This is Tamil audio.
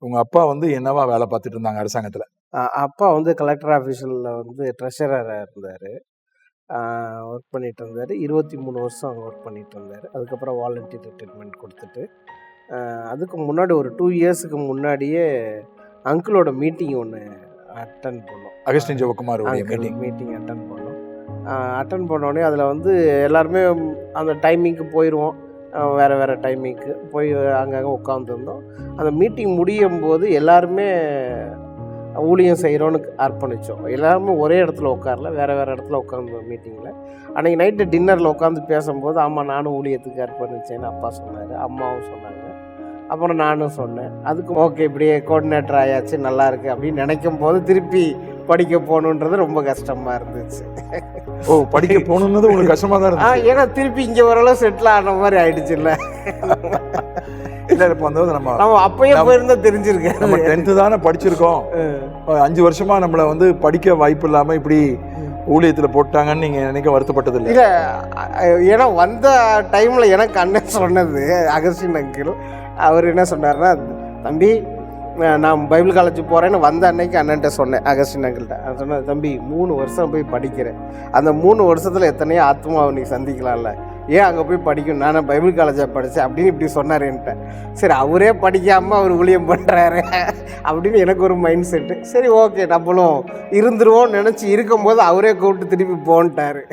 உங்கள் அப்பா வந்து என்னவா வேலை பார்த்துட்டு இருந்தாங்க அரசாங்கத்தில்? அப்பா வந்து கலெக்டர் ஆஃபீஸில் வந்து ட்ரெஷரராக இருந்தார். ஒர்க் பண்ணிகிட்டு இருந்தார். 23 வருஷம் அங்கே ஒர்க் பண்ணிகிட்டு இருந்தார். அதுக்கப்புறம் வாலண்டரி ரிட்டைர்மெண்ட் கொடுத்துட்டு அதுக்கு முன்னாடி ஒரு 2 இயர்ஸுக்கு முன்னாடியே அங்கிளோட மீட்டிங் ஒன்று அட்டன் பண்ணோம். அகஸ்டின் ஜெயக்குமார் மீட்டிங் அட்டன் பண்ணோம். அட்டன் பண்ணோடனே அதில் வந்து எல்லாருமே அந்த டைமிங்க்கு போயிடுவோம். வேறு டைமிங்க்கு போய் அங்கங்கே உட்காந்துருந்தோம். அந்த மீட்டிங் முடியும் போது எல்லாருமே ஊழியம் செய்கிறோன்னு அர்ப்பணித்தோம். எல்லாருமே ஒரே இடத்துல உட்காரல, வேறு இடத்துல உட்காந்தோம் மீட்டிங்கில். அன்றைக்கி நைட்டு டின்னரில் உட்காந்து பேசும்போது ஆமாம் நானும் ஊழியத்துக்கு அர்ப்பணித்தேன்னு அப்பா சொன்னார், அம்மாவும் சொன்னாங்க. அப்புறம் நானும் சொன்னேன். அதுக்கு ஓகே இப்படியே கோஆர்டினேட்டர் ஆயாச்சு நல்லா இருக்குது அப்படின்னு நினைக்கும் போது திருப்பி படிக்க போகணுன்றது ரொம்ப கஷ்டமாக இருந்துச்சு. படிக்க போகணுன்றது உங்களுக்கு கஷ்டமாக தான் இருந்துச்சு? ஏன்னா திருப்பி இங்கே ஓரளவு செட்டில் ஆன மாதிரி ஆயிடுச்சு. இல்லை இப்போ வந்து நம்ம அப்பயே போயிருந்தா தெரிஞ்சிருக்கேன். நம்ம 10th தானே படிச்சிருக்கோம். 5 வருஷமாக நம்மளை வந்து படிக்க வாய்ப்பு இல்லாமல் இப்படி ஊழியத்தில் போட்டாங்கன்னு நீங்கள் நினைக்க வருத்தப்பட்டது இல்லை? இல்லை, ஏன்னா வந்த டைமில் எனக்கு அண்ணன் சொன்னது அகஸ்டின் அங்கிள். அவர் என்ன சொன்னார்னா, தம்பி நான் பைபிள் காலேஜ் போகிறேன்னு வந்த அன்னைக்கு அண்ணன்ட்ட சொன்னேன், அகஸ்டின் அங்கிள்கிட்ட. நான் சொன்னேன், தம்பி 3 வருஷம் போய் படிக்கிறேன், அந்த 3 வருஷத்தில் எத்தனையோ ஆத்மாவை நீ சந்திக்கலாம்ல, ஏன் அங்கே போய் படிக்கணும், நானே பைபிள் காலேஜாக படித்தேன் அப்படின்னு இப்படி சொன்னார் என்கிட்ட. சரி அவரே படிக்காமல் அவர் ஊழியம் பண்ணுறாரு அப்படின்னு எனக்கு ஒரு மைண்ட் செட்டு. சரி ஓகே நம்மளும் இருந்துருவோம்னு நினச்சி இருக்கும்போது அவரே கூப்பிட்டு திருப்பி போன்ட்டார்.